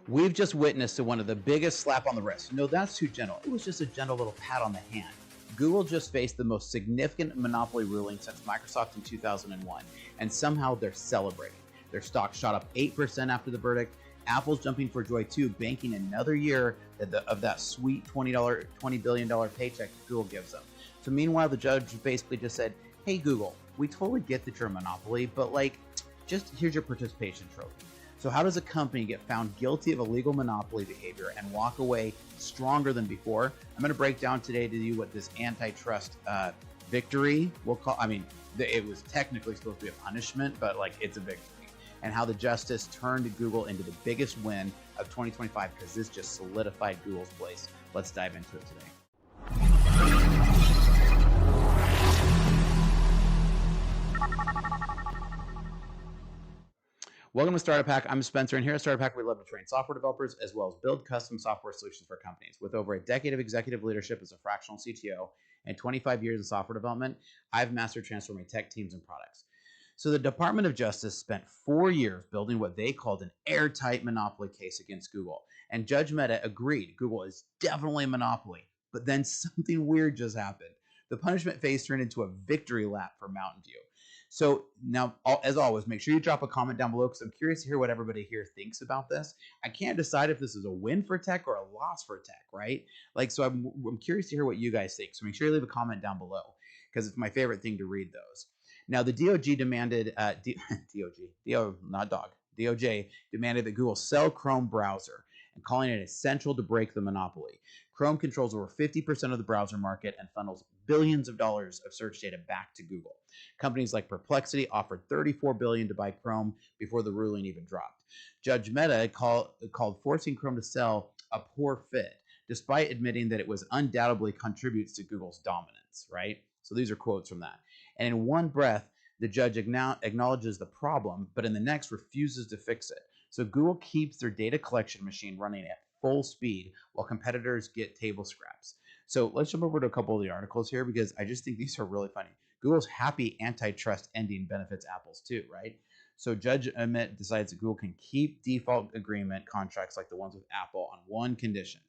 We've just witnessed one of the biggest slap on the wrist. No, that's too gentle. It was just a gentle little pat on the hand. Google just faced the most significant monopoly ruling since Microsoft in 2001, and somehow they're celebrating. Their stock shot up 8% after the verdict. Apple's jumping for joy too, banking another year of that sweet $20 billion paycheck Google gives them. So meanwhile, the judge basically just said, hey Google, we totally get that you're a monopoly, but just here's your participation trophy. So how does a company get found guilty of illegal monopoly behavior and walk away stronger than before? I'm going to break down today to you what this antitrust victory will call. I mean, it was technically supposed to be a punishment, but it's a victory. And how the justice turned Google into the biggest win of 2025 because this just solidified Google's place. Let's dive into it today. Welcome to Startup Hack. I'm Spencer, and here at Startup Hack, we love to train software developers as well as build custom software solutions for companies. With over a decade of executive leadership as a fractional CTO and 25 years of software development, I've mastered transforming tech teams and products. So the Department of Justice spent 4 years building what they called an airtight monopoly case against Google. And Judge Mehta agreed Google is definitely a monopoly. But then something weird just happened. The punishment phase turned into a victory lap for Mountain View. So now, as always, make sure you drop a comment down below because I'm curious to hear what everybody here thinks about this. I can't decide if this is a win for tech or a loss for tech, right? So I'm curious to hear what you guys think. So make sure you leave a comment down below because it's my favorite thing to read those. Now, the DOJ demanded, DOJ demanded that Google sell Chrome browser and calling it essential to break the monopoly. Chrome controls over 50% of the browser market and funnels billions of dollars of search data back to Google. Companies like Perplexity offered $34 billion to buy Chrome before the ruling even dropped. Judge Mehta called forcing Chrome to sell a poor fit, despite admitting that it was undoubtedly contributes to Google's dominance, right? So these are quotes from that. And in one breath, the judge acknowledges the problem, but in the next refuses to fix it. So Google keeps their data collection machine running at full speed while competitors get table scraps. So let's jump over to a couple of the articles here because I just think these are really funny. Google's happy antitrust ending benefits Apple's too, right? So Judge Mehta decides that Google can keep default agreement contracts like the ones with Apple on one condition.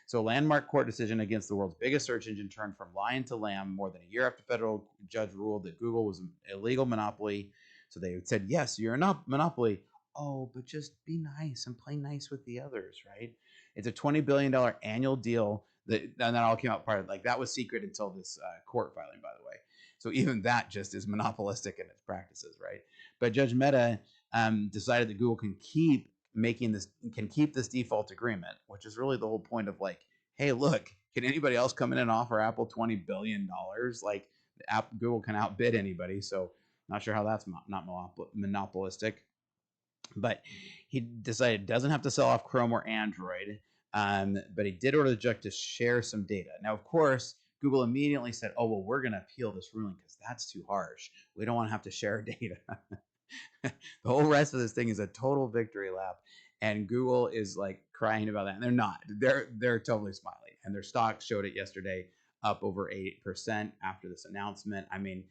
So a landmark court decision against the world's biggest search engine turned from lion to lamb more than a year after federal judge ruled that Google was an illegal monopoly. So they said, yes, you're a monopoly. Oh, but just be nice and play nice with the others, right? It's a $20 billion annual deal and that all came out part of that was secret until this court filing, by the way. So even that just is monopolistic in its practices, right? But Judge Mehta decided that Google can keep this default agreement, which is really the whole point of hey, look, can anybody else come in and offer Apple $20 billion? Google can outbid anybody. So not sure how that's not monopolistic. But he decided doesn't have to sell off Chrome or Android, but he did order the judge to share some data. Now, of course, Google immediately said, oh, well, we're going to appeal this ruling because that's too harsh. We don't want to have to share data. The whole rest of this thing is a total victory lap, and Google is crying about that, and they're not. They're totally smiling, and their stock showed it yesterday, up over 8% after this announcement. I mean,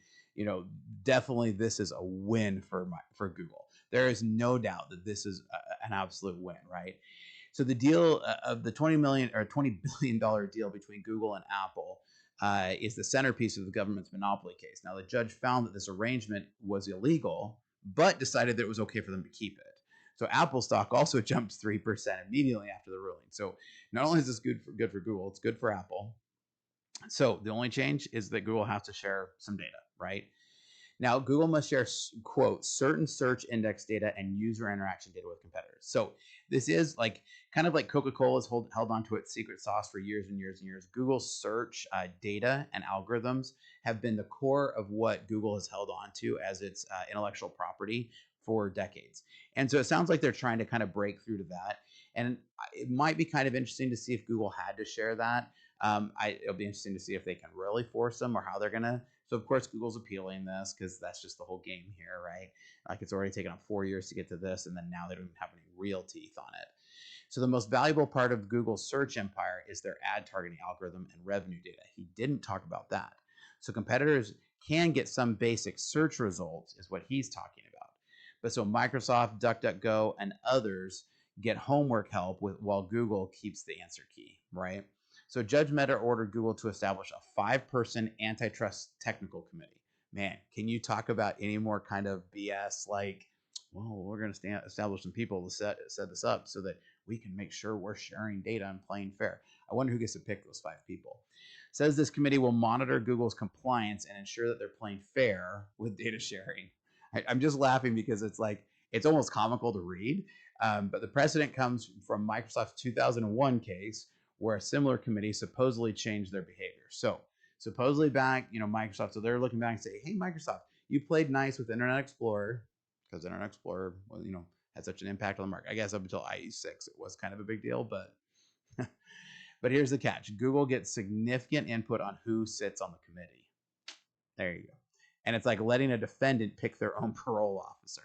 definitely this is a win for Google. There is no doubt that this is an absolute win, right? So the deal of the $20 billion deal between Google and Apple is the centerpiece of the government's monopoly case. Now, the judge found that this arrangement was illegal, but decided that it was okay for them to keep it. So Apple stock also jumps 3% immediately after the ruling. So not only is this good for Google, it's good for Apple. So the only change is that Google has to share some data, right? Now, Google must share, quote, certain search index data and user interaction data with competitors. So this is kind of like Coca-Cola has held on to its secret sauce for years and years and years. Google's search data and algorithms have been the core of what Google has held on to as its intellectual property for decades. And so it sounds like they're trying to kind of break through to that. And it might be kind of interesting to see if Google had to share that. It'll be interesting to see if they can really force them or how they're going to. So, of course, Google's appealing this because that's just the whole game here, right? It's already taken up 4 years to get to this, and then now they don't even have any real teeth on it. So the most valuable part of Google's search empire is their ad targeting algorithm and revenue data. He didn't talk about that. So competitors can get some basic search results is what he's talking about. But so Microsoft, DuckDuckGo, and others get homework help with while Google keeps the answer key, right? So Judge Mehta ordered Google to establish a 5-person antitrust technical committee. Man, can you talk about any more kind of BS like, well, we're going to establish some people to set this up so that we can make sure we're sharing data and playing fair. I wonder who gets to pick those 5 people. Says this committee will monitor Google's compliance and ensure that they're playing fair with data sharing. I'm just laughing because it's like, it's almost comical to read. But the precedent comes from Microsoft's 2001 case where a similar committee supposedly changed their behavior. So supposedly back, Microsoft, so they're looking back and say, hey, Microsoft, you played nice with Internet Explorer because Internet Explorer, well, had such an impact on the market. I guess up until IE6, it was kind of a big deal, but but here's the catch. Google gets significant input on who sits on the committee. There you go. And it's like letting a defendant pick their own parole officer.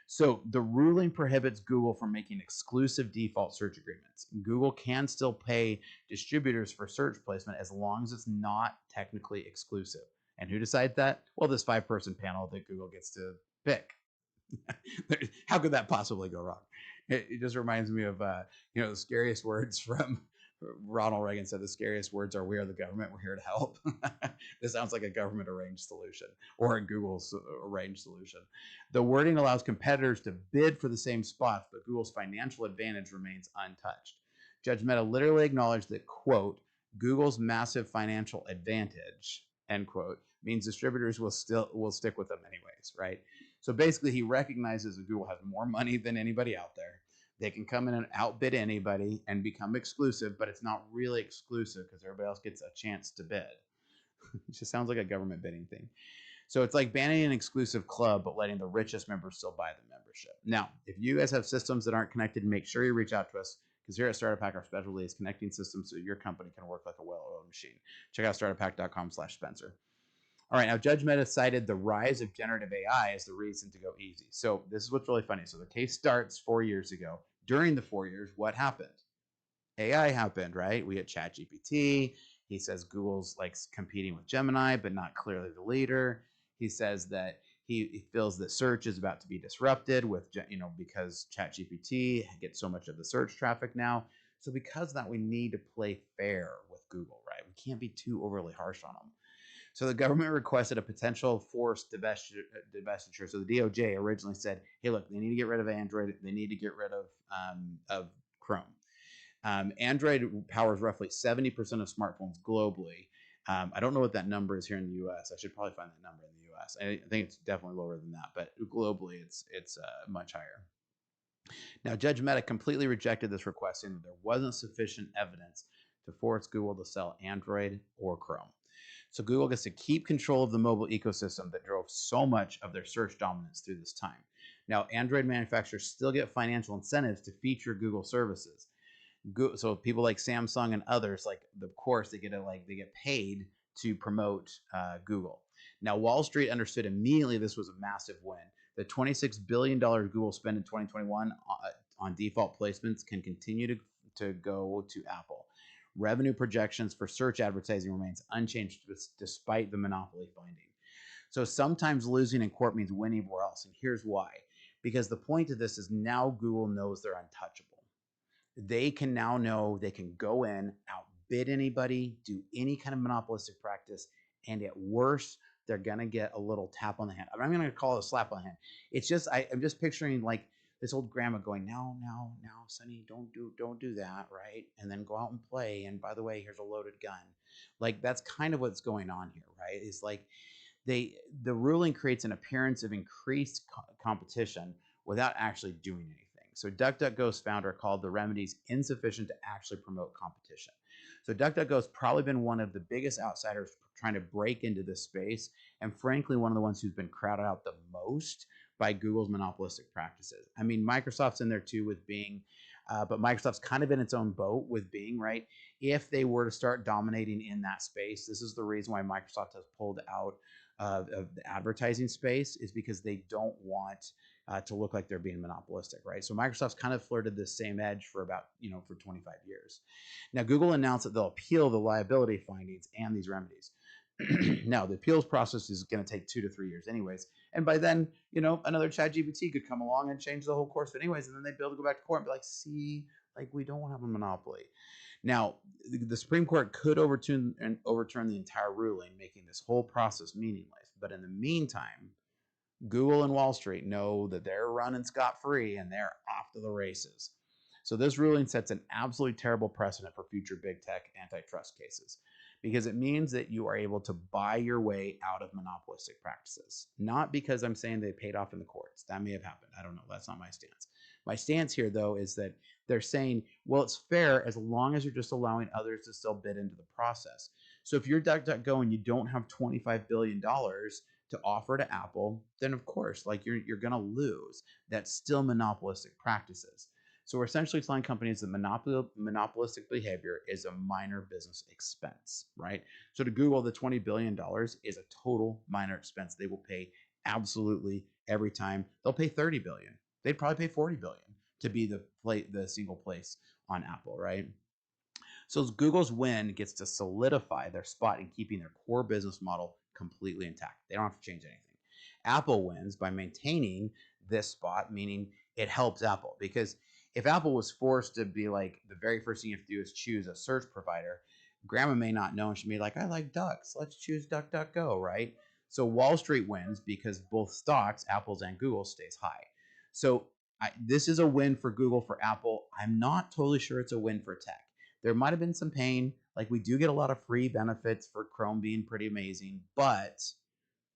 So the ruling prohibits Google from making exclusive default search agreements. Google can still pay distributors for search placement as long as it's not technically exclusive. And who decides that? Well, this 5-person panel that Google gets to pick. How could that possibly go wrong? It just reminds me of the scariest words from Ronald Reagan said. The scariest words are, "We are the government. We're here to help." This sounds like a government arranged solution or a Google's arranged solution. The wording allows competitors to bid for the same spots, but Google's financial advantage remains untouched. Judge Mehta literally acknowledged that, quote, Google's massive financial advantage, end quote, means distributors will stick with them anyways, right? So basically, he recognizes that Google has more money than anybody out there. They can come in and outbid anybody and become exclusive, but it's not really exclusive because everybody else gets a chance to bid. It just sounds like a government bidding thing. So it's like banning an exclusive club, but letting the richest members still buy the membership. Now, if you guys have systems that aren't connected, make sure you reach out to us because here at Startup Hack, our specialty is connecting systems so your company can work like a well-oiled machine. Check out startuphack.com/Spencer. All right, now Judge Mehta cited the rise of generative AI as the reason to go easy. So this is what's really funny. So the case starts 4 years ago. During the 4 years, what happened? AI happened, right? We had ChatGPT. He says Google's like competing with Gemini, but not clearly the leader. He says that he feels that search is about to be disrupted with, because ChatGPT gets so much of the search traffic now. So because of that, we need to play fair with Google, right? We can't be too overly harsh on them. So the government requested a potential forced divestiture. So the DOJ originally said, "Hey, look, they need to get rid of Android. They need to get rid of Chrome." Android powers roughly 70% of smartphones globally. I don't know what that number is here in the U.S. I should probably find that number in the U.S. I think it's definitely lower than that, but globally, it's much higher. Now, Judge Mehta completely rejected this request, saying that there wasn't sufficient evidence to force Google to sell Android or Chrome. So Google gets to keep control of the mobile ecosystem that drove so much of their search dominance through this time. Now, Android manufacturers still get financial incentives to feature Google services. So people like Samsung and others, like of course, they get paid to promote Google. Now, Wall Street understood immediately this was a massive win. The $26 billion Google spent in 2021 on default placements can continue to go to Apple. Revenue projections for search advertising remains unchanged despite the monopoly finding. So sometimes losing in court means winning everywhere else, and here's why. Because the point of this is now Google knows they're untouchable. They can now know they can go in, outbid anybody, do any kind of monopolistic practice, and at worst, they're gonna get a little tap on the hand. I'm gonna call it a slap on the hand. It's just I'm just picturing like this old grandma going, now, Sonny, don't do that, right? And then go out and play. And by the way, here's a loaded gun. Like that's kind of what's going on here, right? It's like the ruling creates an appearance of increased competition without actually doing anything. So DuckDuckGo's founder called the remedies insufficient to actually promote competition. So DuckDuckGo's probably been one of the biggest outsiders trying to break into this space, and frankly, one of the ones who's been crowded out the most by Google's monopolistic practices. I mean, Microsoft's in there too with Bing, but Microsoft's kind of in its own boat with Bing, right? If they were to start dominating in that space, this is the reason why Microsoft has pulled out of the advertising space, is because they don't want to look like they're being monopolistic, right? So Microsoft's kind of flirted this same edge for about, for 25 years. Now, Google announced that they'll appeal the liability findings and these remedies. Now, the appeals process is going to take 2 to 3 years anyways. And by then, another ChatGPT could come along and change the whole course anyways. And then they'd be able to go back to court and be like, see, like, we don't have a monopoly. Now, the Supreme Court could overturn the entire ruling, making this whole process meaningless. But in the meantime, Google and Wall Street know that they're running scot-free and they're off to the races. So this ruling sets an absolutely terrible precedent for future big tech antitrust cases, because it means that you are able to buy your way out of monopolistic practices. Not because I'm saying they paid off in the courts. That may have happened. I don't know. That's not my stance. My stance here, though, is that they're saying, well, it's fair as long as you're just allowing others to still bid into the process. So if you're DuckDuckGo and you don't have $25 billion to offer to Apple, then of course, like you're going to lose. That's still monopolistic practices. So we're essentially telling companies that monopolistic behavior is a minor business expense, right? So to Google, the $20 billion is a total minor expense they will pay absolutely every time. They'll pay $30 billion. They'd probably pay $40 billion to be the single place on Apple, right? So Google's win gets to solidify their spot in keeping their core business model completely intact. They don't have to change anything. Apple wins by maintaining this spot, meaning it helps Apple, because if Apple was forced to be like, the very first thing you have to do is choose a search provider, Grandma may not know, and she'd be like, I like ducks. Let's choose DuckDuckGo, right? So Wall Street wins because both stocks, Apple's and Google, stays high. So this is a win for Google, for Apple. I'm not totally sure it's a win for tech. There might have been some pain. Like, we do get a lot of free benefits for Chrome being pretty amazing, but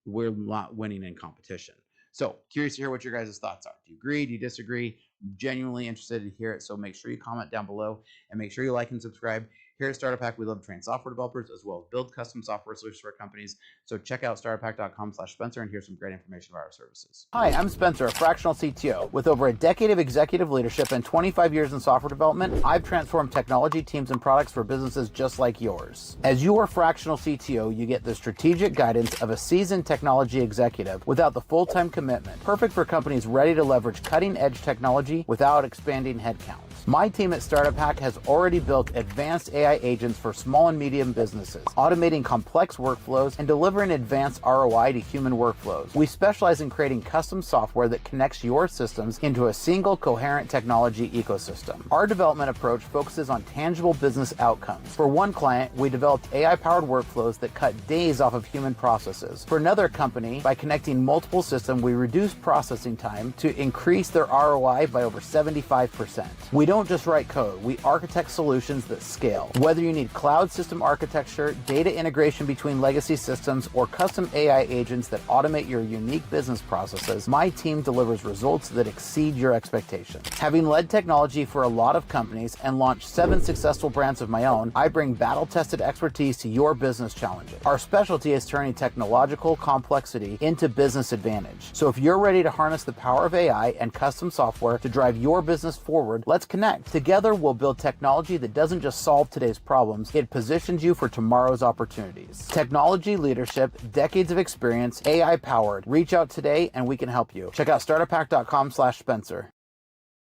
we're not winning in competition. So curious to hear what your guys' thoughts are. Do you agree? Do you disagree? I'm genuinely interested to hear it. So make sure you comment down below and make sure you like and subscribe. Here at Startup Hack, we love to train software developers as well as build custom software solutions for companies. So check out startuphack.com/Spencer and here's some great information about our services. Hi, I'm Spencer, a fractional CTO. With over a decade of executive leadership and 25 years in software development, I've transformed technology teams and products for businesses just like yours. As your fractional CTO, you get the strategic guidance of a seasoned technology executive without the full-time commitment. Perfect for companies ready to leverage cutting-edge technology without expanding headcount. My team at Startup Hack has already built advanced AI agents for small and medium businesses, automating complex workflows and delivering advanced ROI to human workflows. We specialize in creating custom software that connects your systems into a single coherent technology ecosystem. Our development approach focuses on tangible business outcomes. For one client, we developed AI-powered workflows that cut days off of human processes. For another company, by connecting multiple systems, we reduced processing time to increase their ROI by over 75%. We don't just write code, we architect solutions that scale. Whether you need cloud system architecture, data integration between legacy systems, or custom AI agents that automate your unique business processes, my team delivers results that exceed your expectations. Having led technology for a lot of companies and launched 7 successful brands of my own, I bring battle-tested expertise to your business challenges. Our specialty is turning technological complexity into business advantage. So if you're ready to harness the power of AI and custom software to drive your business forward, let's connect. Together, we'll build technology that doesn't just solve today's problems, it positions you for tomorrow's opportunities. Technology leadership, decades of experience, AI powered. Reach out today and we can help you. Check out startuphack.com/Spencer.